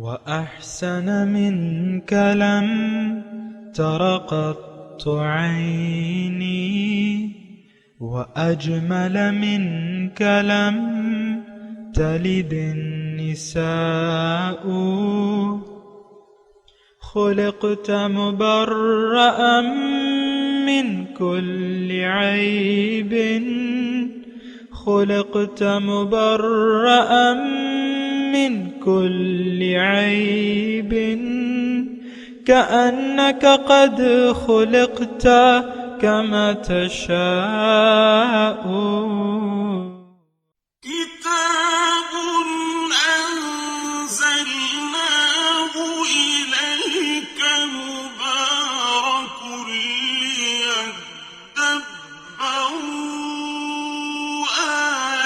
وأحسن منك لم تر قط عيني وأجمل منك لم تلد النساء خلقت مبرأ من كل عيب خلقت مبرأ من كل عيب كأنك قد خلقت كما تشاء كتاب أنزلناه إليك مبارك ليدبروا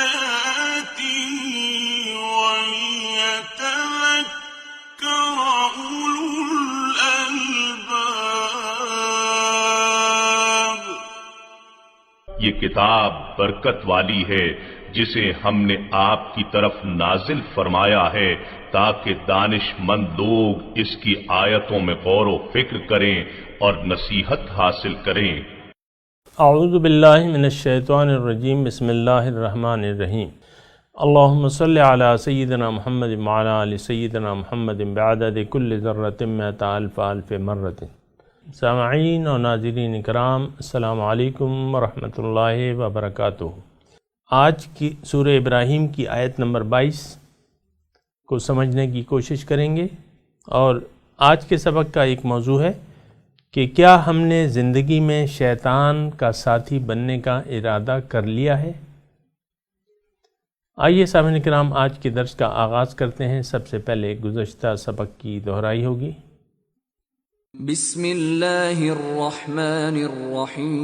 آياته وليتذكر أولو الألباب. یہ کتاب برکت والی ہے جسے ہم نے آپ کی طرف نازل فرمایا ہے تاکہ دانش مند لوگ اس کی آیتوں میں غور و فکر کریں اور نصیحت حاصل کریں. اعوذ باللہ من الشیطان الرجیم. بسم اللہ الرحمن الرحیم. اللہم صلی علی سیدنا محمد وعلی آل سیدنا محمد بعدد کل ذرۃ مئۃ الف الف مرۃ. سامعین اور ناظرین کرام، السلام علیکم ورحمۃ اللہ وبرکاتہ. آج کی سورہ ابراہیم کی آیت نمبر 22 کو سمجھنے کی کوشش کریں گے، اور آج کے سبق کا ایک موضوع ہے کہ کیا ہم نے زندگی میں شیطان کا ساتھی بننے کا ارادہ کر لیا ہے؟ آئیے سامعین کرام، آج کے درس کا آغاز کرتے ہیں. سب سے پہلے گزشتہ سبق کی دہرائی ہوگی. بسم اللہ الرحمن الرحیم.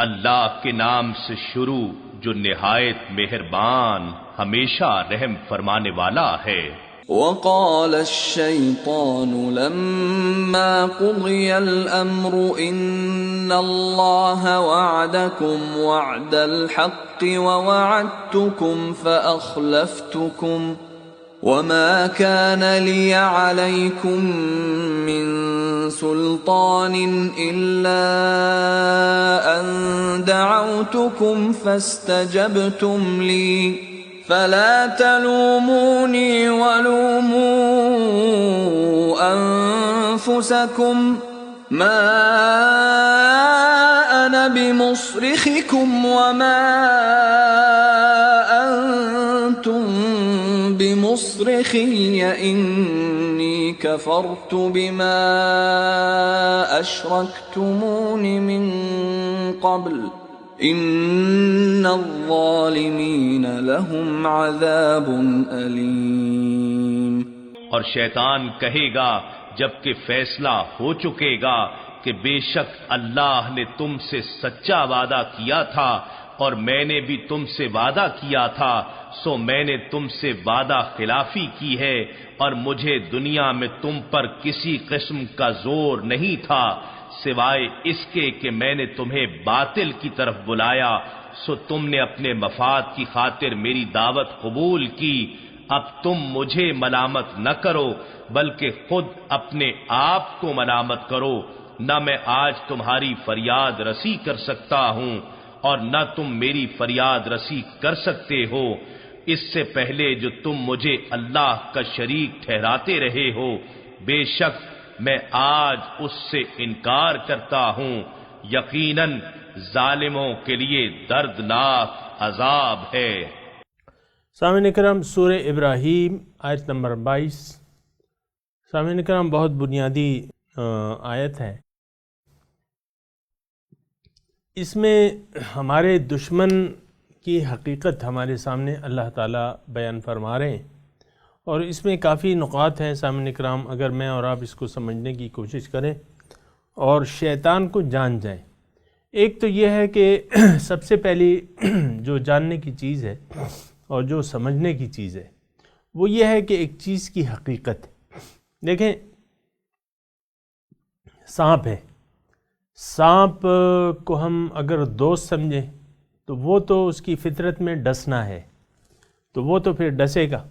اللہ کے نام سے شروع جو نہایت مہربان ہمیشہ رحم فرمانے والا ہے. وقال الشیطان لما قضی الامر ان اللہ وعدکم وعد الحق ووعدتکم فاخلفتکم وما كان لي عليكم من سلطان إلا أن دعوتكم فاستجبتم لي فلا تلوموني ولوموا أنفسكم ما أنا بمصرخكم وما أنتم بمصرخي إني كفرت بما أشركتمون من قبل إن الظالمين لهم عذاب أليم. اور شیطان کہے گا جبکہ فیصلہ ہو چکے گا کہ بے شک اللہ نے تم سے سچا وعدہ کیا تھا اور میں نے بھی تم سے وعدہ کیا تھا، سو میں نے تم سے وعدہ خلافی کی ہے اور مجھے دنیا میں تم پر کسی قسم کا زور نہیں تھا سوائے اس کے کہ میں نے تمہیں باطل کی طرف بلایا، سو تم نے اپنے مفاد کی خاطر میری دعوت قبول کی. اب تم مجھے ملامت نہ کرو بلکہ خود اپنے آپ کو ملامت کرو. نہ میں آج تمہاری فریاد رسی کر سکتا ہوں اور نہ تم میری فریاد رسی کر سکتے ہو. اس سے پہلے جو تم مجھے اللہ کا شریک ٹھہراتے رہے ہو، بے شک میں آج اس سے انکار کرتا ہوں. یقیناً ظالموں کے لیے دردناک عذاب ہے. سامعین کرام، سورہ ابراہیم آیت نمبر 22. سامعین کرام، بہت بنیادی آیت ہے. اس میں ہمارے دشمن کی حقیقت ہمارے سامنے اللہ تعالیٰ بیان فرما رہے ہیں، اور اس میں کافی نقاط ہیں سامعین کرام. اگر میں اور آپ اس کو سمجھنے کی کوشش کریں اور شیطان کو جان جائیں. ایک تو یہ ہے کہ سب سے پہلی جو جاننے کی چیز ہے اور جو سمجھنے کی چیز ہے وہ یہ ہے کہ ایک چیز کی حقیقت. دیکھیں، سانپ ہے. سانپ کو ہم اگر دوست سمجھیں تو وہ تو اس کی فطرت میں ڈسنا ہے، تو وہ تو پھر ڈسے گا.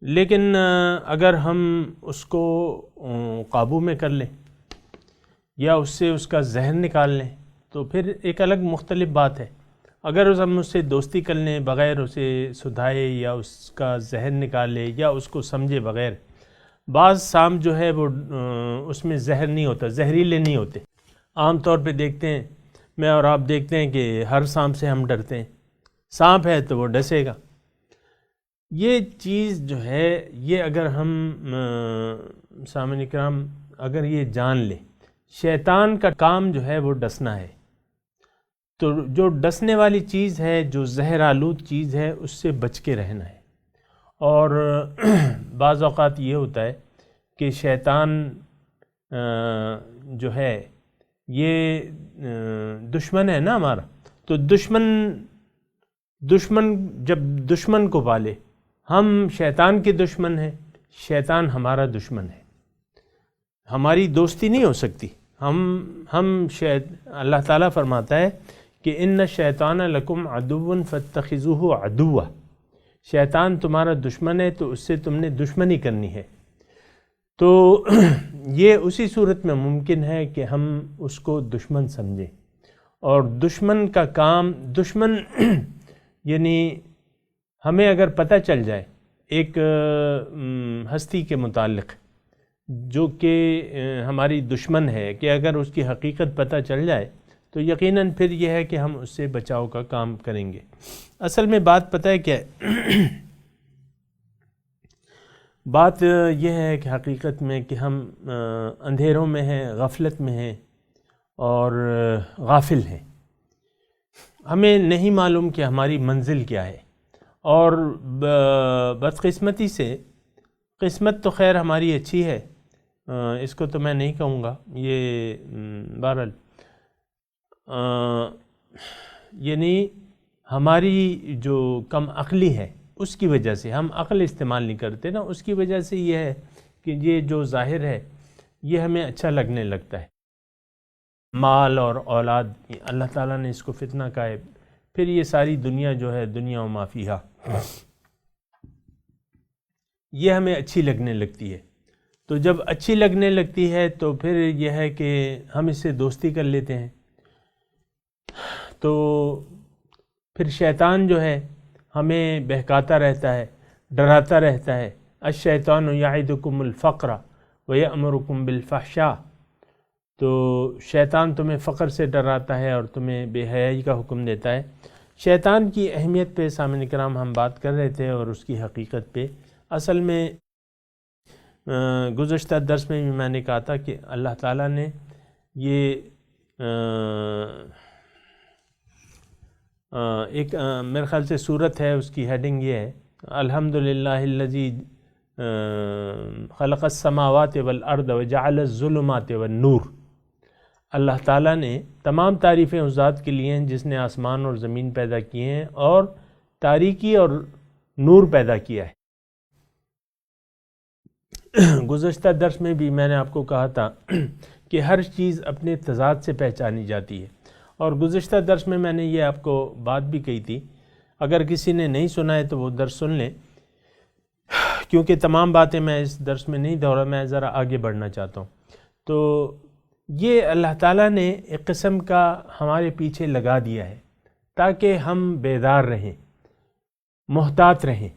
لیکن اگر ہم اس کو قابو میں کر لیں یا اس سے اس کا زہر نکال لیں تو پھر ایک الگ مختلف بات ہے. اگر ہم اس سے دوستی کر لیں بغیر اسے سدھائے یا اس کا زہر نکالے یا اس کو سمجھے بغیر، بعض سانپ جو ہے وہ اس میں زہر نہیں ہوتا، زہریلے نہیں ہوتے. عام طور پہ دیکھتے ہیں، میں اور آپ دیکھتے ہیں کہ ہر سانپ سے ہم ڈرتے ہیں، سانپ ہے تو وہ ڈسے گا. یہ چیز جو ہے یہ اگر ہم سامعین کرام اگر یہ جان لیں، شیطان کا کام جو ہے وہ ڈسنا ہے. تو جو ڈسنے والی چیز ہے، جو زہر آلود چیز ہے، اس سے بچ کے رہنا ہے. اور بعض اوقات یہ ہوتا ہے کہ شیطان جو ہے یہ دشمن ہے نا ہمارا، تو دشمن جب دشمن کو پالے، ہم شیطان کے دشمن ہیں، شیطان ہمارا دشمن ہے، ہماری دوستی نہیں ہو سکتی. اللہ تعالیٰ فرماتا ہے کہ ان الشیطان لکم عدو فاتخذوہ عدوا، شیطان تمہارا دشمن ہے تو اس سے تم نے دشمنی کرنی ہے. تو یہ اسی صورت میں ممکن ہے کہ ہم اس کو دشمن سمجھیں. اور دشمن کا کام، دشمن یعنی ہمیں اگر پتہ چل جائے ایک ہستی کے متعلق جو کہ ہماری دشمن ہے، کہ اگر اس کی حقیقت پتہ چل جائے تو یقیناً پھر یہ ہے کہ ہم اس سے بچاؤ کا کام کریں گے. اصل میں بات پتہ ہے کیا ہے؟ بات یہ ہے کہ حقیقت میں کہ ہم اندھیروں میں ہیں، غفلت میں ہیں اور غافل ہیں. ہمیں نہیں معلوم کہ ہماری منزل کیا ہے. اور بدقسمتی سے، قسمت تو خیر ہماری اچھی ہے، اس کو تو میں نہیں کہوں گا، یہ بہرحال یعنی ہماری جو کم عقلی ہے اس کی وجہ سے، ہم عقل استعمال نہیں کرتے نا، اس کی وجہ سے یہ ہے کہ یہ جو ظاہر ہے یہ ہمیں اچھا لگنے لگتا ہے. مال اور اولاد، اللہ تعالیٰ نے اس کو فتنہ کہا ہے. پھر یہ ساری دنیا جو ہے، دنیا و ما فیہا، یہ ہمیں اچھی لگنے لگتی ہے. تو جب اچھی لگنے لگتی ہے تو پھر یہ ہے کہ ہم اس سے دوستی کر لیتے ہیں. تو پھر شیطان جو ہے ہمیں بہکاتا رہتا ہے، ڈراتا رہتا ہے. الشیطان یعدکم الفقر ویأمرکم بالفحشاء. تو شیطان تمہیں فقر سے ڈراتا ہے اور تمہیں بے حیائی کا حکم دیتا ہے. شیطان کی اہمیت پہ سامعین کرام ہم بات کر رہے تھے اور اس کی حقیقت پہ. اصل میں گزشتہ درس میں بھی میں نے کہا تھا کہ اللہ تعالیٰ نے یہ ایک میرے خیال سے صورت ہے، اس کی ہیڈنگ یہ ہے، الحمدللہ الذی خلق السماوات والارض وجعل الظلمات والنور. اللہ تعالیٰ نے تمام تعریفیں اس ذات کے لیے ہیں جس نے آسمان اور زمین پیدا کیے ہیں اور تاریکی اور نور پیدا کیا ہے. گزشتہ درس میں بھی میں نے آپ کو کہا تھا کہ ہر چیز اپنے تضاد سے پہچانی جاتی ہے. اور گزشتہ درس میں نے یہ آپ کو بات بھی کہی تھی، اگر کسی نے نہیں سنا ہے تو وہ درس سن لیں، کیونکہ تمام باتیں میں اس درس میں نہیں دہرا، میں ذرا آگے بڑھنا چاہتا ہوں. تو یہ اللہ تعالیٰ نے ایک قسم کا ہمارے پیچھے لگا دیا ہے تاکہ ہم بیدار رہیں، محتاط رہیں.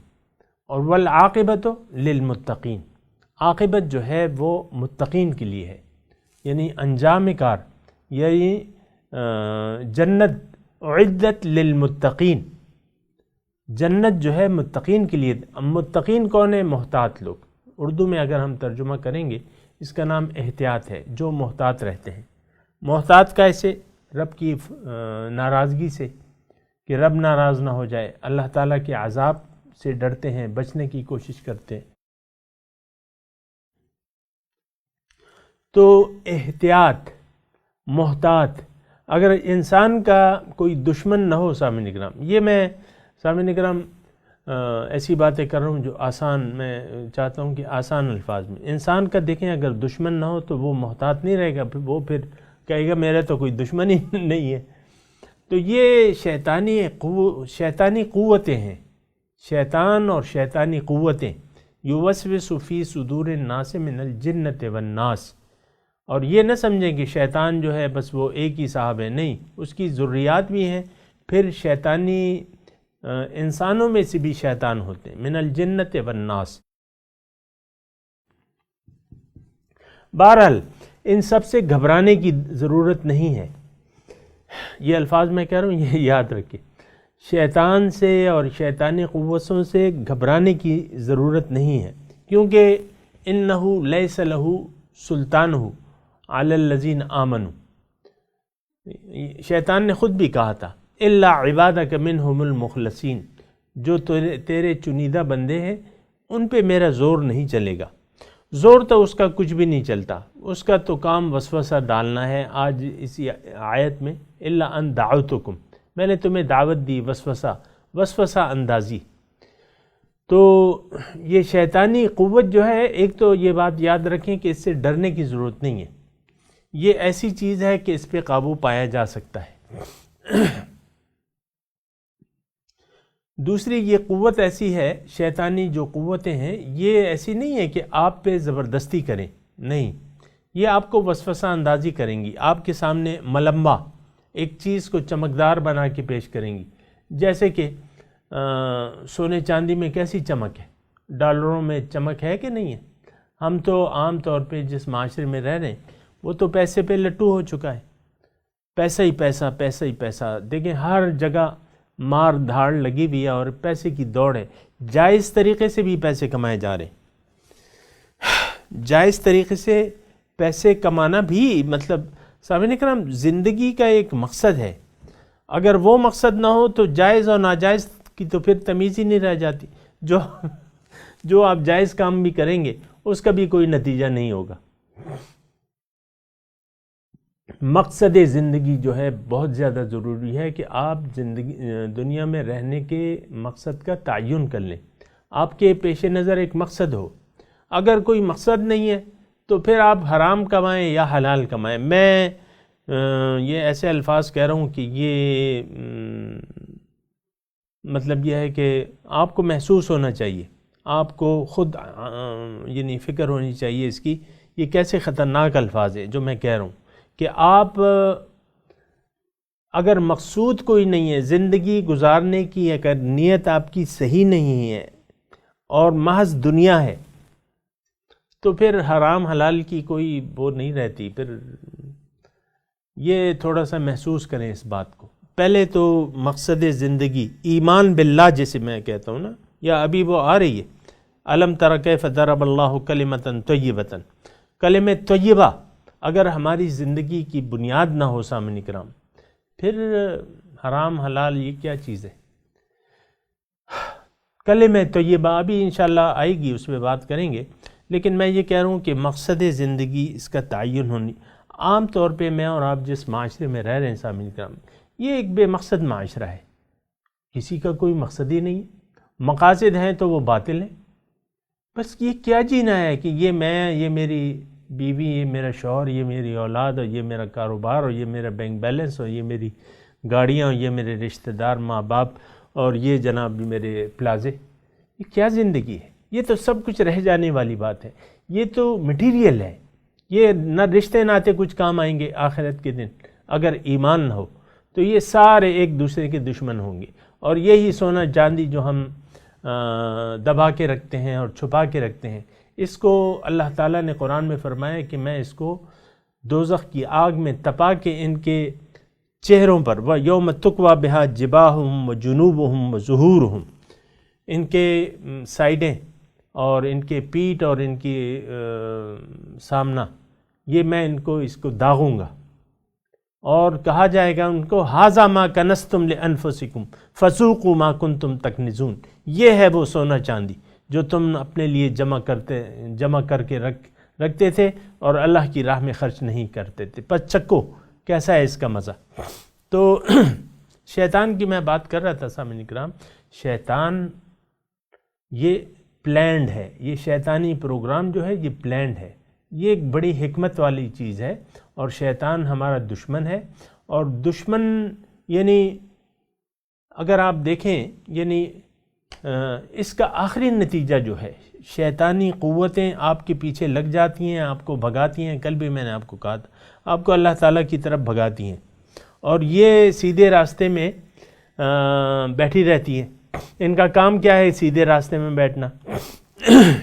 اور والعاقبۃ للمتقین، عاقبت جو ہے وہ متقین کے لیے ہے، یعنی انجام کار، یعنی جنت اعدت للمتقین، جنت جو ہے متقین کے لیے. متقین کون ہے؟ محتاط لوگ. اردو میں اگر ہم ترجمہ کریں گے اس کا نام احتیاط ہے، جو محتاط رہتے ہیں. محتاط کیسے؟ رب کی ناراضگی سے، کہ رب ناراض نہ ہو جائے، اللہ تعالیٰ کے عذاب سے ڈرتے ہیں، بچنے کی کوشش کرتے ہیں. تو احتیاط، محتاط. اگر انسان کا کوئی دشمن نہ ہو سامعین اکرام، یہ میں سامعین اکرام ایسی باتیں کر رہا ہوں جو آسان، میں چاہتا ہوں کہ آسان الفاظ میں. انسان کا دیکھیں اگر دشمن نہ ہو تو وہ محتاط نہیں رہے گا، وہ پھر کہے گا میرا تو کوئی دشمن ہی نہیں ہے. تو یہ شیطانی قوتیں ہیں، شیطان اور شیطانی قوتیں یوسوس فی صدور الناس من الجنۃ والناس. اور یہ نہ سمجھیں کہ شیطان جو ہے بس وہ ایک ہی صاحب ہے، نہیں، اس کی ذریات بھی ہیں. پھر شیطانی انسانوں میں سے بھی شیطان ہوتے ہیں، من الجنۃ والناس. بہرحال ان سب سے گھبرانے کی ضرورت نہیں ہے. یہ الفاظ میں کہہ رہا ہوں، یہ یاد رکھیں، شیطان سے اور شیطانی قوتوں سے گھبرانے کی ضرورت نہیں ہے، کیونکہ انہ لیس لہ سلطانہ علی الذین آمنوا. شیطان نے خود بھی کہا تھا الا عبادک منہم المخلصین، جو تیرے چنیدہ بندے ہیں ان پہ میرا زور نہیں چلے گا. زور تو اس کا کچھ بھی نہیں چلتا، اس کا تو کام وسوسہ ڈالنا ہے. آج اسی آیت میں الا ان دعوتکم، میں نے تمہیں دعوت دی، وسوسہ اندازی. تو یہ شیطانی قوت جو ہے، ایک تو یہ بات یاد رکھیں کہ اس سے ڈرنے کی ضرورت نہیں ہے. یہ ایسی چیز ہے کہ اس پہ قابو پایا جا سکتا ہے. دوسری، یہ قوت ایسی ہے، شیطانی جو قوتیں ہیں یہ ایسی نہیں ہے کہ آپ پہ زبردستی کریں، نہیں، یہ آپ کو وسوسہ اندازی کریں گی، آپ کے سامنے ملمہ ایک چیز کو چمکدار بنا کے پیش کریں گی. جیسے کہ سونے چاندی میں کیسی چمک ہے، ڈالروں میں چمک ہے کہ نہیں ہے؟ ہم تو عام طور پہ جس معاشرے میں رہ رہے ہیں وہ تو پیسے پہ لٹو ہو چکا ہے، پیسہ ہی پیسہ، پیسہ ہی پیسہ. دیکھیں ہر جگہ مار دھاڑ لگی ہوئی ہے اور پیسے کی دوڑ ہے. جائز طریقے سے بھی پیسے کمائے جا رہے ہیں، جائز طریقے سے پیسے کمانا بھی، مطلب سامعین کرام، زندگی کا ایک مقصد ہے. اگر وہ مقصد نہ ہو تو جائز اور ناجائز کی تو پھر تمیز ہی نہیں رہ جاتی. جو آپ جائز کام بھی کریں گے اس کا بھی کوئی نتیجہ نہیں ہوگا. مقصد زندگی جو ہے بہت زیادہ ضروری ہے کہ آپ دنیا میں رہنے کے مقصد کا تعین کر لیں. آپ کے پیش نظر ایک مقصد ہو. اگر کوئی مقصد نہیں ہے تو پھر آپ حرام کمائیں یا حلال کمائیں. میں یہ ایسے الفاظ کہہ رہا ہوں کہ یہ مطلب یہ ہے کہ آپ کو محسوس ہونا چاہیے، آپ کو خود یعنی فکر ہونی چاہیے اس کی. یہ کیسے خطرناک الفاظ ہیں جو میں کہہ رہا ہوں کہ آپ اگر مقصود کوئی نہیں ہے زندگی گزارنے کی، اگر نیت آپ کی صحیح نہیں ہے اور محض دنیا ہے تو پھر حرام حلال کی کوئی وہ نہیں رہتی. پھر یہ تھوڑا سا محسوس کریں اس بات کو. پہلے تو مقصد زندگی ایمان باللہ جیسے میں کہتا ہوں نا، یا ابھی وہ آ رہی ہے الم تر کیف ضرب اللہ کلمۃ طیبۃ. کلمہ طیبہ اگر ہماری زندگی کی بنیاد نہ ہو سامعین کرام، پھر حرام حلال یہ کیا چیز ہے؟ کلمہ طیبہ ابھی انشاءاللہ آئے گی، اس پہ بات کریں گے. لیکن میں یہ کہہ رہا ہوں کہ مقصد زندگی اس کا تعین ہونی. عام طور پہ میں اور آپ جس معاشرے میں رہ رہے ہیں سامعین کرام، یہ ایک بے مقصد معاشرہ ہے. کسی کا کوئی مقصد ہی نہیں ہے. مقاصد ہیں تو وہ باطل ہیں. بس یہ کیا جینا ہے کہ یہ میں، یہ میری بیوی، یہ میرا شوہر، یہ میری اولاد، اور یہ میرا کاروبار، اور یہ میرا بینک بیلنس، اور یہ میری گاڑیاں، اور یہ میرے رشتہ دار ماں باپ، اور یہ جناب میرے پلازے. یہ کیا زندگی ہے؟ یہ تو سب کچھ رہ جانے والی بات ہے. یہ تو مٹیریل ہے. یہ نہ رشتے ناتے کچھ کام آئیں گے آخرت کے دن. اگر ایمان نہ ہو تو یہ سارے ایک دوسرے کے دشمن ہوں گے. اور یہی سونا چاندی جو ہم دبا کے رکھتے ہیں اور چھپا کے رکھتے ہیں، اس کو اللہ تعالیٰ نے قرآن میں فرمایا کہ میں اس کو دوزخ کی آگ میں تپا کے ان کے چہروں پر وَيَوْمَ تُكْوَى بِهَا جِبَاهُهُمْ وَجُنُوبُهُمْ وَظُهُورُهُمْ، ان کے سائڈیں اور ان کے پیٹھ اور ان کی سامنا، یہ میں ان کو اس کو داغوں گا. اور کہا جائے گا ان کو ہَذَا مَا كَنَزْتُمْ لِأَنفُسِكُمْ فَذُوقُوا مَا كُنْتُمْ تَكْنِزُونَ. یہ ہے وہ سونا چاندی جو تم اپنے لیے جمع کر کے رکھتے تھے اور اللہ کی راہ میں خرچ نہیں کرتے تھے. پس چکو کیسا ہے اس کا مزہ. تو شیطان کی میں بات کر رہا تھا سامعین کرام. شیطان یہ پلینڈ ہے. یہ شیطانی پروگرام جو ہے یہ پلینڈ ہے. یہ ایک بڑی حکمت والی چیز ہے. اور شیطان ہمارا دشمن ہے. اور دشمن یعنی اگر آپ دیکھیں، یعنی اس کا آخری نتیجہ جو ہے، شیطانی قوتیں آپ کے پیچھے لگ جاتی ہیں، آپ کو بھگاتی ہیں. کل بھی میں نے آپ کو کہا تھا، آپ کو اللہ تعالیٰ کی طرف بھگاتی ہیں، اور یہ سیدھے راستے میں بیٹھی رہتی ہیں. ان کا کام کیا ہے؟ سیدھے راستے میں بیٹھنا.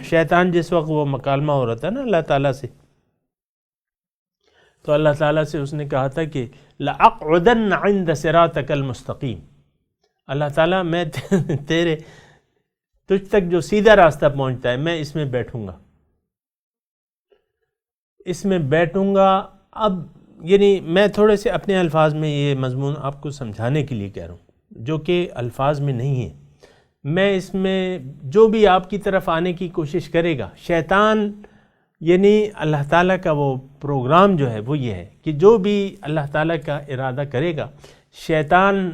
شیطان جس وقت وہ مکالمہ ہو رہا تھا نا اللہ تعالیٰ سے، تو اللہ تعالیٰ سے اس نے کہا تھا کہ لَأَقْعُدَنَّ عِنْدَ صِرَاطَكَ الْمُسْتَقِيمِ، اللہ تعالیٰ میں تجھ تک جو سیدھا راستہ پہنچتا ہے میں اس میں بیٹھوں گا، اس میں بیٹھوں گا. اب یعنی میں تھوڑے سے اپنے الفاظ میں یہ مضمون آپ کو سمجھانے کے لیے کہہ رہا ہوں، جو کہ الفاظ میں نہیں ہے. میں اس میں جو بھی آپ کی طرف آنے کی کوشش کرے گا، شیطان یعنی اللہ تعالیٰ کا وہ پروگرام جو ہے وہ یہ ہے کہ جو بھی اللہ تعالیٰ کا ارادہ کرے گا، شیطان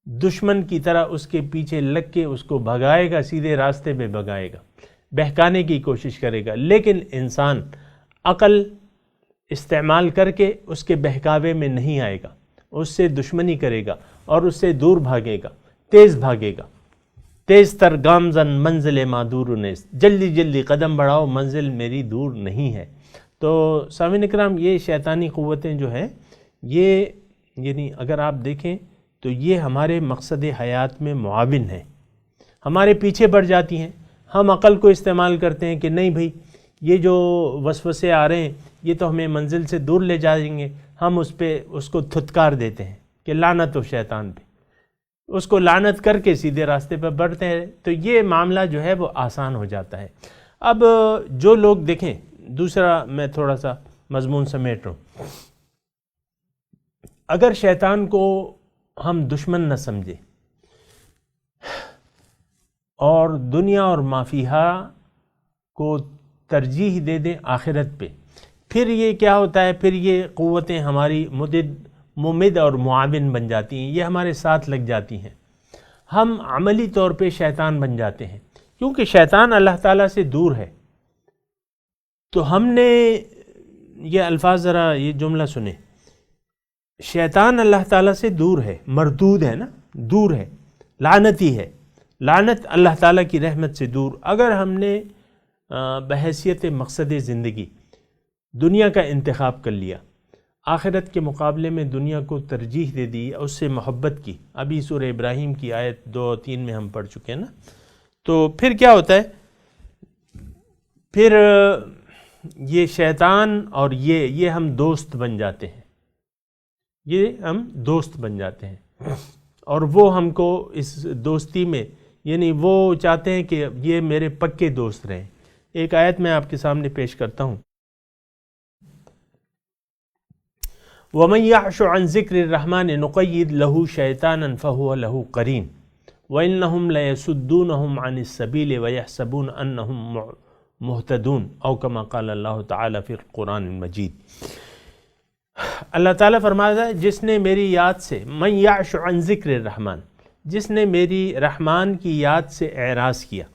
دشمن کی طرح اس کے پیچھے لگ کے اس کو بھگائے گا، سیدھے راستے پہ بھگائے گا، بہکانے کی کوشش کرے گا. لیکن انسان عقل استعمال کر کے اس کے بہکاوے میں نہیں آئے گا، اس سے دشمنی کرے گا اور اس سے دور بھاگے گا، تیز بھاگے گا. تیز تر گامزن منزل مادور نیست، جلدی جلدی قدم بڑھاؤ، منزل میری دور نہیں ہے. تو سامعین اکرام، یہ شیطانی قوتیں جو ہیں یہ یعنی اگر آپ دیکھیں تو یہ ہمارے مقصد حیات میں معاون ہیں، ہمارے پیچھے پڑ جاتی ہیں. ہم عقل کو استعمال کرتے ہیں کہ نہیں بھائی یہ جو وسوسے آ رہے ہیں یہ تو ہمیں منزل سے دور لے جائیں گے، ہم اس کو دھتکار دیتے ہیں کہ لعنت ہو شیطان پہ، اس کو لعنت کر کے سیدھے راستے پر بڑھتے ہیں. تو یہ معاملہ جو ہے وہ آسان ہو جاتا ہے. اب جو لوگ دیکھیں، دوسرا میں تھوڑا سا مضمون سمیٹ رہا ہوں. اگر شیطان کو ہم دشمن نہ سمجھیں اور دنیا اور ما فیہا کو ترجیح دے دیں آخرت پہ، پھر یہ کیا ہوتا ہے؟ پھر یہ قوتیں ہماری ممد اور معاون بن جاتی ہیں، یہ ہمارے ساتھ لگ جاتی ہیں. ہم عملی طور پہ شیطان بن جاتے ہیں، کیونکہ شیطان اللہ تعالیٰ سے دور ہے. تو ہم نے یہ الفاظ ذرا یہ جملہ سنیں، شیطان اللہ تعالیٰ سے دور ہے، مردود ہے نا، دور ہے، لعنتی ہے، لعنت اللہ تعالیٰ کی رحمت سے دور. اگر ہم نے بحیثیت مقصد زندگی دنیا کا انتخاب کر لیا، آخرت کے مقابلے میں دنیا کو ترجیح دے دی، اس سے محبت کی، ابھی سورہ ابراہیم کی آیت 2 اور 3 میں ہم پڑھ چکے ہیں نا، تو پھر کیا ہوتا ہے؟ پھر یہ شیطان اور یہ ہم دوست بن جاتے ہیں، یہ ہم دوست بن جاتے ہیں، اور وہ ہم کو اس دوستی میں یعنی وہ چاہتے ہیں کہ یہ میرے پکے دوست رہیں. ایک آیت میں آپ کے سامنے پیش کرتا ہوں، وَمَنْ يَعْشُ عَنْ ذِكْرِ الرَّحْمَنِ نُقَيِّدْ لَهُ شَيْطَانًا فَهُوَ لَهُ قَرِينٌ وَإِنَّهُمْ لَيَسُدُّونَهُمْ عَنِ السَّبِيلِ وَيَحْسَبُونَ أَنَّهُمْ مُهْتَدُونَ أو كما قال اللہ تعالیٰ فی القرآن المجید. اللہ تعالیٰ فرماتا ہے جس نے میری یاد سے، من یعش عن ذکر الرحمن، جس نے میری رحمان کی یاد سے اعراض کیا.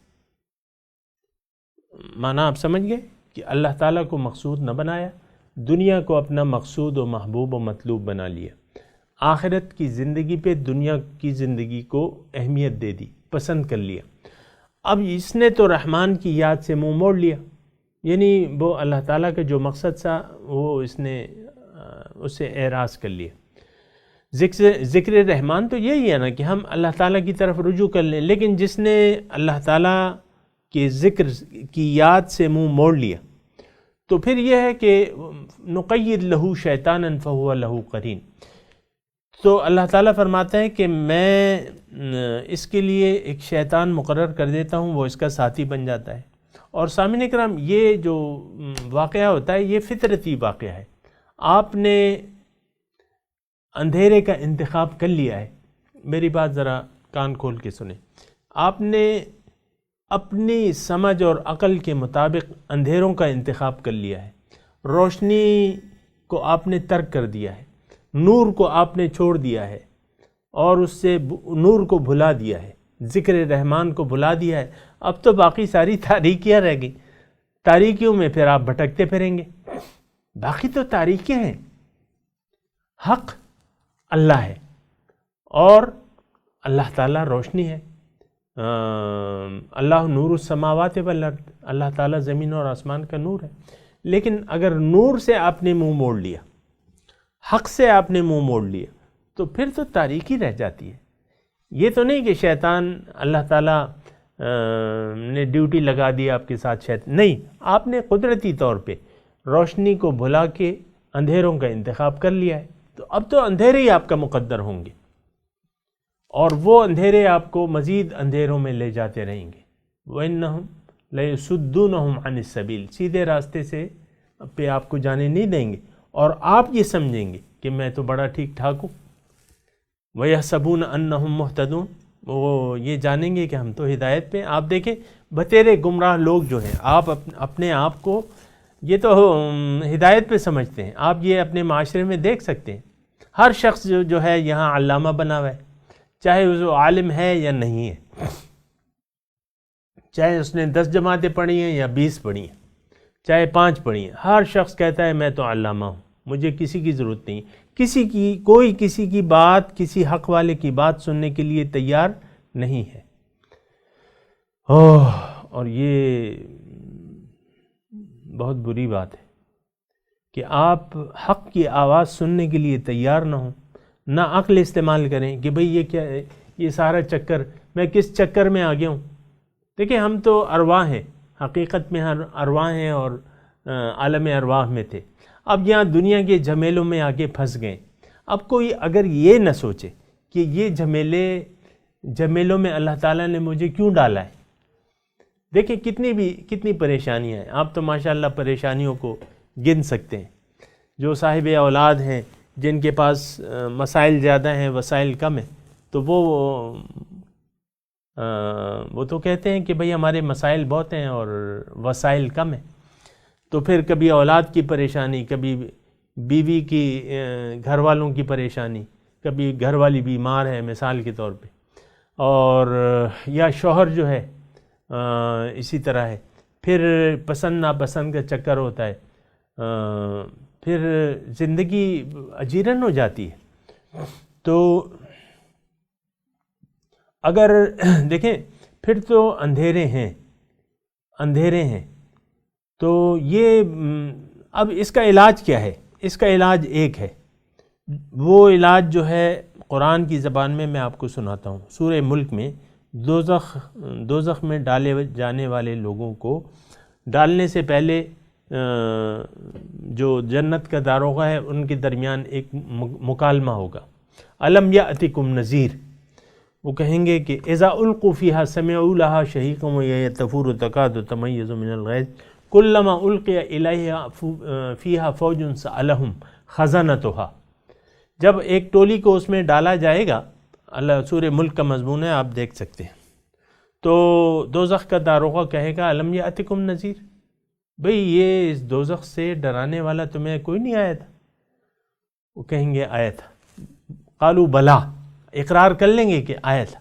معنی آپ سمجھ گئے کہ اللہ تعالیٰ کو مقصود نہ بنایا، دنیا کو اپنا مقصود و محبوب و مطلوب بنا لیا، آخرت کی زندگی پہ دنیا کی زندگی کو اہمیت دے دی، پسند کر لیا. اب اس نے تو رحمان کی یاد سے منہ موڑ لیا، یعنی وہ اللہ تعالیٰ کا جو مقصد تھا وہ اس نے اسے اعراض کر لیا. ذکر رحمان تو یہی ہے نا کہ ہم اللہ تعالیٰ کی طرف رجوع کر لیں، لیکن جس نے اللہ تعالیٰ کے ذکر کی یاد سے منہ موڑ لیا تو پھر یہ ہے کہ نقید لہو شیطانا فہو لہو قرین. تو اللہ تعالیٰ فرماتا ہے کہ میں اس کے لیے ایک شیطان مقرر کر دیتا ہوں، وہ اس کا ساتھی بن جاتا ہے. اور سامعین اکرام، یہ جو واقعہ ہوتا ہے یہ فطرتی واقعہ ہے. آپ نے اندھیرے کا انتخاب کر لیا ہے، میری بات ذرا کان کھول کے سنیں. آپ نے اپنی سمجھ اور عقل کے مطابق اندھیروں کا انتخاب کر لیا ہے، روشنی کو آپ نے ترک کر دیا ہے، نور کو آپ نے چھوڑ دیا ہے اور اس سے نور کو بھلا دیا ہے، ذکر رحمان کو بھلا دیا ہے. اب تو باقی ساری تاریکیاں رہ گئی، تاریکیوں میں پھر آپ بھٹکتے پھریں گے. باقی تو تاریکیاں ہیں، حق اللہ ہے اور اللہ تعالیٰ روشنی ہے. اللہ نور السماوات والارض، اللہ تعالیٰ زمین اور آسمان کا نور ہے. لیکن اگر نور سے آپ نے منہ موڑ لیا، حق سے آپ نے منہ موڑ لیا، تو پھر تو تاریکی رہ جاتی ہے. یہ تو نہیں کہ شیطان اللہ تعالیٰ نے ڈیوٹی لگا دی آپ کے ساتھ، نہیں، آپ نے قدرتی طور پہ روشنی کو بھلا کے اندھیروں کا انتخاب کر لیا ہے. تو اب تو اندھیرے ہی آپ کا مقدر ہوں گے، اور وہ اندھیرے آپ کو مزید اندھیروں میں لے جاتے رہیں گے. وَإِنَّهُمْ لَيَصُدُّونَهُمْ عَنِ السَّبِيلِ، سیدھے راستے سے پہ آپ کو جانے نہیں دیں گے، اور آپ یہ سمجھیں گے کہ میں تو بڑا ٹھیک ٹھاک ہوں. وَيَحْسَبُونَ أَنَّهُمْ مُهْتَدُونَ، وہ یہ جانیں گے کہ ہم تو ہدایت پہ. آپ دیکھیں بتیرے گمراہ لوگ جو ہیں، آپ اپنے آپ کو یہ تو ہدایت پہ سمجھتے ہیں. آپ یہ اپنے معاشرے میں دیکھ سکتے ہیں، ہر شخص جو ہے یہاں علامہ بنا ہوا ہے، چاہے وہ عالم ہے یا نہیں ہے، چاہے اس نے 10 جماعتیں پڑھی ہیں یا 20 پڑھی ہیں، چاہے 5 پڑھی ہیں، ہر شخص کہتا ہے میں تو علامہ ہوں، مجھے کسی کی ضرورت نہیں. کوئی کسی کی بات، کسی حق والے کی بات سننے کے لیے تیار نہیں ہے. اور یہ بہت بری بات ہے کہ آپ حق کی آواز سننے کے لیے تیار نہ ہوں، نہ عقل استعمال کریں کہ بھئی یہ کیا ہے، یہ سارا چکر، میں کس چکر میں آ گیا ہوں. دیکھیں ہم تو ارواح ہیں، حقیقت میں ارواح ہیں اور عالم ارواح میں تھے. اب یہاں دنیا کے جھمیلوں میں آ کے پھنس گئے. اب کوئی اگر یہ نہ سوچے کہ یہ جھمیلوں میں اللہ تعالیٰ نے مجھے کیوں ڈالا ہے. دیکھیں کتنی پریشانیاں ہیں. آپ تو ماشاءاللہ پریشانیوں کو گن سکتے ہیں. جو صاحب اولاد ہیں، جن کے پاس مسائل زیادہ ہیں، وسائل کم ہیں، تو وہ تو کہتے ہیں کہ بھئی ہمارے مسائل بہت ہیں اور وسائل کم ہیں. تو پھر کبھی اولاد کی پریشانی، کبھی بیوی کی، گھر والوں کی پریشانی، کبھی گھر والی بیمار ہے مثال کے طور پہ، اور یا شوہر جو ہے اسی طرح ہے. پھر پسند ناپسند کا چکر ہوتا ہے، پھر زندگی اجیرن ہو جاتی ہے. تو اگر دیکھیں پھر تو اندھیرے ہیں. تو یہ اب اس کا علاج کیا ہے؟ اس کا علاج ایک ہے. وہ علاج جو ہے قرآن کی زبان میں آپ کو سناتا ہوں. سورہ ملک میں دوزخ میں ڈالے جانے والے لوگوں کو ڈالنے سے پہلے جو جنت کا داروغہ ہے ان کے درمیان ایک مکالمہ ہوگا. الم یأتکم نذیر، وہ کہیں گے کہ اذا القوا فیہا سمعوا لہا شہیقا وہی تفور تکاد تمیز من الغیظ کلما القی الیہا فیہا فوج سألہم خزنتہا. جب ایک ٹولی کو اس میں ڈالا جائے گا، اللہ سورہ ملک کا مضمون ہے، آپ دیکھ سکتے ہیں. تو دوزخ کا داروغہ کہے گا الم یأتکم نذیر، بھئی یہ اس دوزخ سے ڈرانے والا تمہیں کوئی نہیں آیا تھا؟ وہ کہیں گے آیا تھا. قالوا بلا، اقرار کر لیں گے کہ آیا تھا.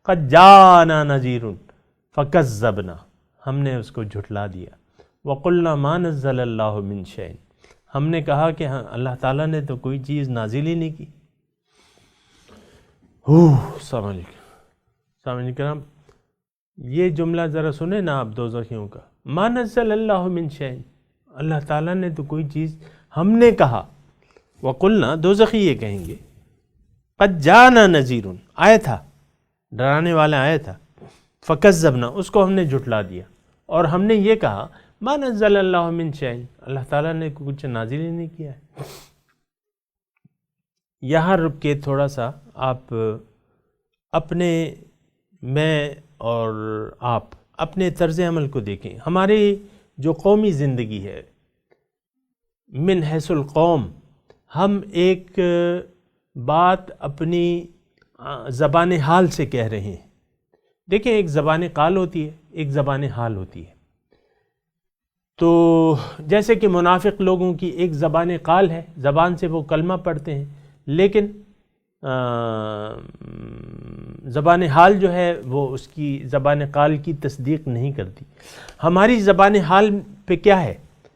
قد جانا نذیر فکذبنا، ہم نے اس کو جھٹلا دیا. وقلنا ما نزل اللہ من شیء، ہم نے کہا کہ اللہ تعالیٰ نے تو کوئی چیز نازل ہی نہیں کی. السلام علیکم. سامعین کرام، یہ جملہ ذرا سنیں نا آپ دوزخیوں کا. ما نزل اللہ من شیء، اللہ تعالیٰ نے تو کوئی چیز، ہم نے کہا. وقلنا، دوزخی یہ کہیں گے قد جانا نذیر، آیا تھا، ڈرانے والا آیا تھا. فکذبنا، اس کو ہم نے جھٹلا دیا. اور ہم نے یہ کہا ما نزل اللہ من شیء، اللہ تعالیٰ نے کچھ نازل ہی نہیں کیا ہے. یہاں رک کے تھوڑا سا آپ اپنے، میں اور آپ اپنے طرز عمل کو دیکھیں. ہماری جو قومی زندگی ہے، من حیث القوم، ہم ایک بات اپنی زبان حال سے کہہ رہے ہیں. دیکھیں ایک زبان قال ہوتی ہے، ایک زبان حال ہوتی ہے. تو جیسے کہ منافق لوگوں کی ایک زبان قال ہے، زبان سے وہ کلمہ پڑھتے ہیں، لیکن زبان حال جو ہے وہ اس کی زبان قال کی تصدیق نہیں کرتی. ہماری زبان حال پہ کیا ہے؟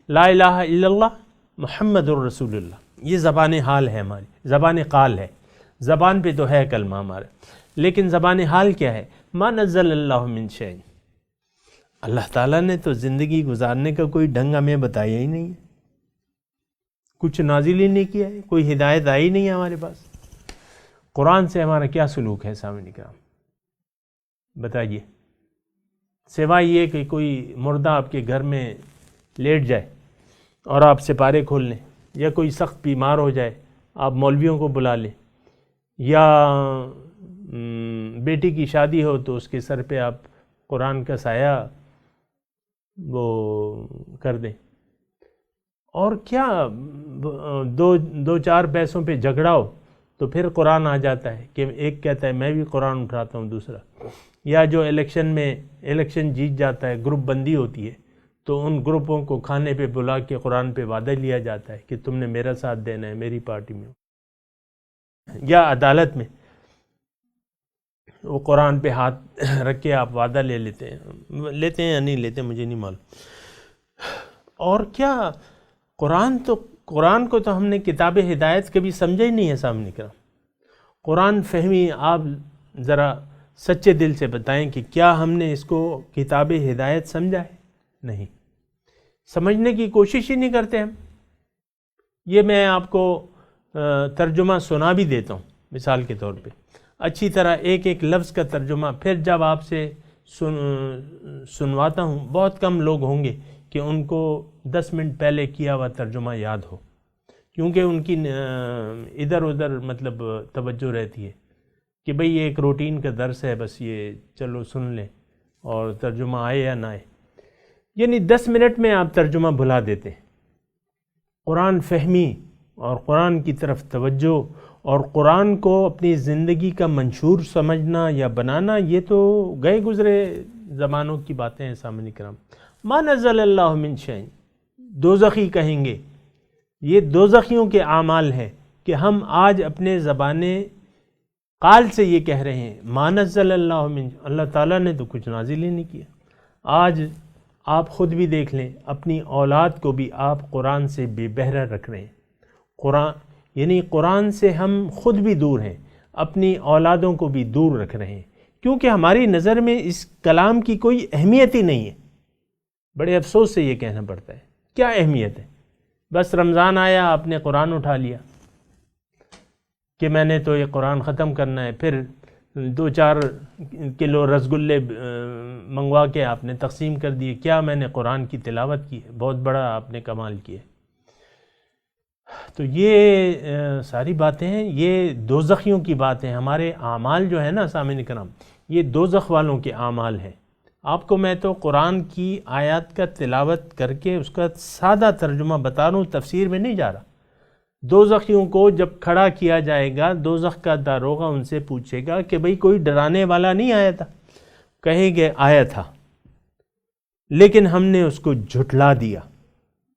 لا الہ الا اللہ محمد الرسول اللہ، یہ زبان حال ہے، ہماری زبان قال ہے. زبان پہ تو ہے کلمہ ہمارا، لیکن زبان حال کیا ہے؟ ما نزل اللہ من شیء، اللہ تعالیٰ نے تو زندگی گزارنے کا کوئی ڈھنگ ہمیں بتایا ہی نہیں ہے، کچھ نازل ہی نہیں کیا ہے، کوئی ہدایت آئی نہیں ہے ہمارے پاس۔ قرآن سے ہمارا کیا سلوک ہے سامعین کرام؟ بتائیے، سوائے یہ کہ کوئی مردہ آپ کے گھر میں لیٹ جائے اور آپ سپارے کھول لیں، یا کوئی سخت بیمار ہو جائے آپ مولویوں کو بلا لیں، یا بیٹی کی شادی ہو تو اس کے سر پہ آپ قرآن کا سایہ وہ کر دیں، اور کیا دو چار پیسوں پہ جھگڑا ہو تو پھر قرآن آ جاتا ہے کہ ایک کہتا ہے میں بھی قرآن اٹھاتا ہوں دوسرا، یا جو الیکشن جیت جاتا ہے گروپ بندی ہوتی ہے تو ان گروپوں کو کھانے پہ بلا کے قرآن پہ وعدہ لیا جاتا ہے کہ تم نے میرا ساتھ دینا ہے، میری پارٹی میں، یا عدالت میں وہ قرآن پہ ہاتھ رکھ کے آپ وعدہ لیتے ہیں یا نہیں لیتے مجھے نہیں معلوم۔ اور کیا قرآن کو تو ہم نے کتاب ہدایت کبھی سمجھا ہی نہیں ہے سامنے کرام۔ قرآن فہمی آپ ذرا سچے دل سے بتائیں کہ کیا ہم نے اس کو کتاب ہدایت سمجھا ہے؟ نہیں، سمجھنے کی کوشش ہی نہیں کرتے ہم۔ یہ میں آپ کو ترجمہ سنا بھی دیتا ہوں مثال کے طور پہ، اچھی طرح ایک ایک لفظ کا ترجمہ، پھر جب آپ سے سنواتا ہوں، بہت کم لوگ ہوں گے کہ ان کو 10 منٹ پہلے کیا ہوا ترجمہ یاد ہو، کیونکہ ان کی ادھر ادھر مطلب توجہ رہتی ہے کہ بھئی یہ ایک روٹین کا درس ہے، بس یہ چلو سن لیں اور ترجمہ آئے یا نہ آئے، یعنی 10 منٹ میں آپ ترجمہ بھلا دیتے ہیں۔ قرآن فہمی اور قرآن کی طرف توجہ اور قرآن کو اپنی زندگی کا منشور سمجھنا یا بنانا، یہ تو گئے گزرے زمانوں کی باتیں ہیں سامعین کرام۔ ما نزل اللہ من شیء، دوزخی کہیں گے، یہ دوزخیوں کے اعمال ہیں کہ ہم آج اپنے زبان قال سے یہ کہہ رہے ہیں ما نزل اللہ من، اللہ تعالیٰ نے تو کچھ نازل ہی نہیں کیا۔ آج آپ خود بھی دیکھ لیں، اپنی اولاد کو بھی آپ قرآن سے بے بہرہ رکھ رہے ہیں، یعنی قرآن سے ہم خود بھی دور ہیں، اپنی اولادوں کو بھی دور رکھ رہے ہیں، کیونکہ ہماری نظر میں اس کلام کی کوئی اہمیت ہی نہیں ہے۔ بڑے افسوس سے یہ کہنا پڑتا ہے، کیا اہمیت ہے؟ بس رمضان آیا آپ نے قرآن اٹھا لیا کہ میں نے تو یہ قرآن ختم کرنا ہے، پھر 2-4 کلو رسگلے منگوا کے آپ نے تقسیم کر دیے، کیا میں نے قرآن کی تلاوت کی ہے؟ بہت بڑا آپ نے کمال کیا۔ تو یہ ساری باتیں ہیں، یہ دوزخیوں کی باتیں، ہمارے اعمال جو ہے نا سامعین کرام، یہ دوزخ والوں کے اعمال ہیں۔ آپ کو میں تو قرآن کی آیات کا تلاوت کر کے اس کا سادہ ترجمہ بتا رہا ہوں، تفسیر میں نہیں جا رہا۔ دوزخیوں کو جب کھڑا کیا جائے گا، دوزخ کا داروغہ ان سے پوچھے گا کہ بھئی کوئی ڈرانے والا نہیں آیا تھا؟ کہیں گے آیا تھا، لیکن ہم نے اس کو جھٹلا دیا،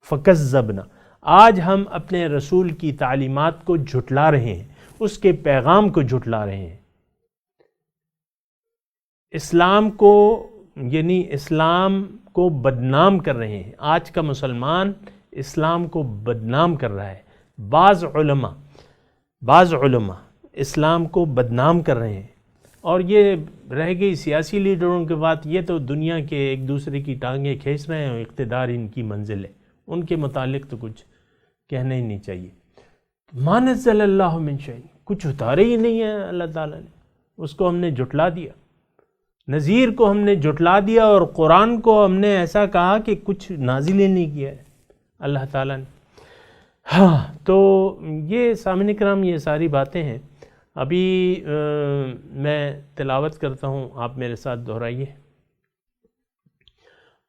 فکذبنا۔ آج ہم اپنے رسول کی تعلیمات کو جھٹلا رہے ہیں، اس کے پیغام کو جھٹلا رہے ہیں، اسلام کو یعنی اسلام کو بدنام کر رہے ہیں۔ آج کا مسلمان اسلام کو بدنام کر رہا ہے، بعض علماء اسلام کو بدنام کر رہے ہیں، اور یہ رہ گئی سیاسی لیڈروں کے بات، یہ تو دنیا کے ایک دوسرے کی ٹانگیں کھینچ رہے ہیں، اقتدار ان کی منزل ہے، ان کے متعلق تو کچھ کہنا ہی نہیں چاہیے۔ ما نزل اللہ من شیء، کچھ اتارے ہی نہیں ہے اللہ تعالیٰ نے، اس کو ہم نے جھٹلا دیا، نذیر کو ہم نے جھٹلا دیا، اور قرآن کو ہم نے ایسا کہا کہ کچھ نازل ہی نہیں کیا ہے اللہ تعالیٰ نے۔ ہاں، تو یہ سامعین کرام یہ ساری باتیں ہیں۔ ابھی میں تلاوت کرتا ہوں، آپ میرے ساتھ دہرائیے۔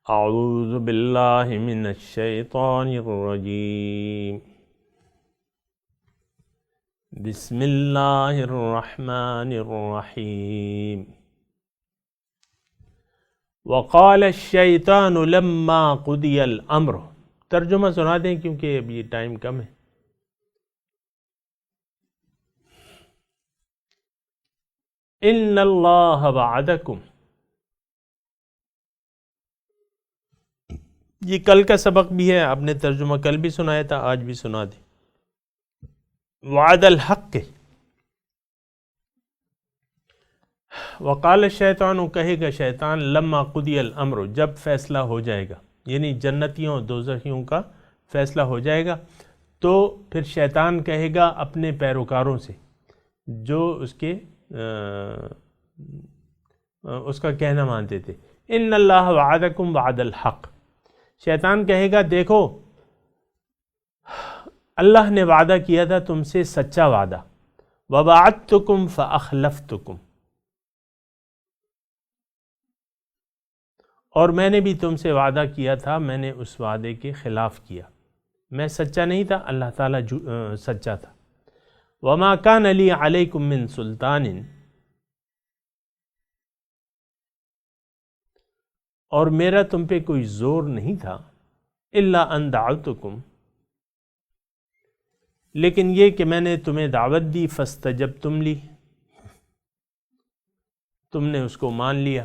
اعوذ باللہ من الشیطان الرجیم، بسم اللہ الرحمن الرحیم۔ وقال الشیطان لما قضی الامر، ترجمہ سنا دیں کیونکہ اب یہ ٹائم کم ہے۔ ان اللہ وعدکم، یہ کل کا سبق بھی ہے، آپ نے ترجمہ کل بھی سنایا تھا، آج بھی سنا دیں۔ وعد الحق، وقال الشیطان، کہے گا شیطان، لما قضی الامر، جب فیصلہ ہو جائے گا، یعنی جنتیوں اور دوزخیوں کا فیصلہ ہو جائے گا، تو پھر شیطان کہے گا اپنے پیروکاروں سے جو اس کا کہنا مانتے تھے، ان اللہ وعدکم وعد الحق، شیطان کہے گا دیکھو اللہ نے وعدہ کیا تھا تم سے سچا وعدہ، ووعدتکم فاخلفتکم، اور میں نے بھی تم سے وعدہ کیا تھا، میں نے اس وعدے کے خلاف کیا، میں سچا نہیں تھا، اللہ تعالیٰ سچا تھا۔ وما کان لی علیکم من سلطان، اور میرا تم پہ کوئی زور نہیں تھا، الا ان دعوتکم، لیکن یہ کہ میں نے تمہیں دعوت دی، فاستجبتم لی، تم نے اس کو مان لیا،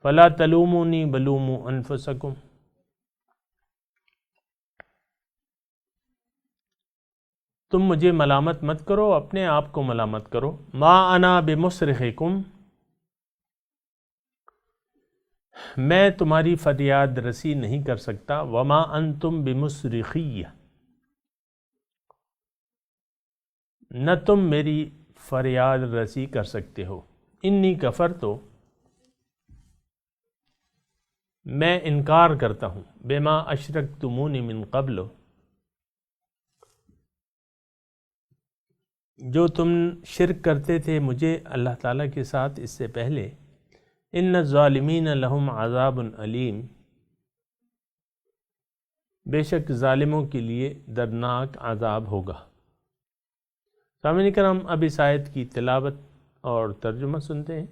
فلا تلومونی بلوموا انفسکم، تم مجھے ملامت مت کرو، اپنے آپ کو ملامت کرو، ما انا بمصرخکم، میں تمہاری فریاد رسی نہیں کر سکتا، وما انتم بمصرخی، نہ تم میری فریاد رسی کر سکتے ہو، انی کفرت، میں انکار کرتا ہوں، بما اشرکتمونی من قبل، جو تم شرک کرتے تھے مجھے اللہ تعالیٰ کے ساتھ اس سے پہلے، ان الظالمین لہم عذاب علیم، بے شک ظالموں کے لیے دردناک عذاب ہوگا۔ سامعین کرام، اب اس آیت کی تلاوت اور ترجمہ سنتے ہیں۔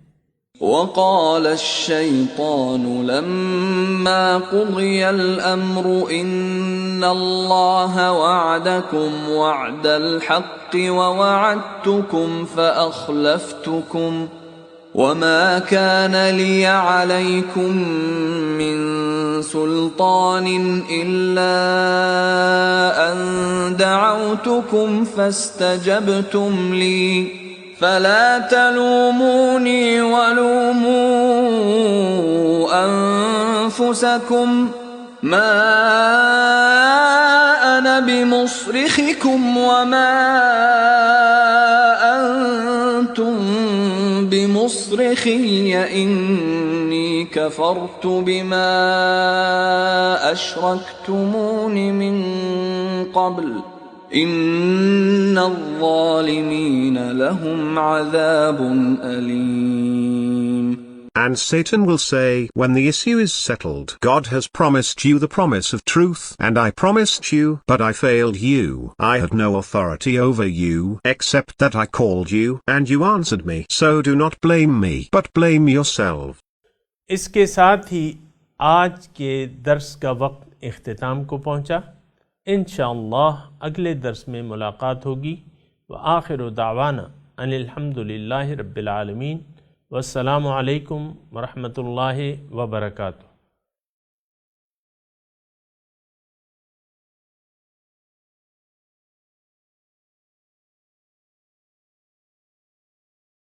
وقال الشيطان لما قضي الأمر إن الله وعدكم وعد الحق ووعدتكم فأخلفتكم وما كان لي عليكم من سلطان إلا أن دعوتكم فاستجبتم لي فلا تلوموني ولوموا أنفسكم ما أنا بمصرخكم وما أنتم بمصرخي إني كفرت بما أشركتمون من قبل إن الظالمين لهم عذاب أليم. And Satan will say, when the issue is settled, God has promised you the promise of truth, and I promised you, but I failed you. I had no authority over you, except that I called you, and you answered me. So do not blame me, but blame yourself. اس کے ساتھ ہی آج کے درس کا وقت اختتام کو پہنچا۔ انشاءاللہ اگلے درس میں ملاقات ہوگی۔ وآخر دعوانا ان الحمدللہ رب العالمین، والسلام علیکم ورحمۃ اللہ وبرکاتہ۔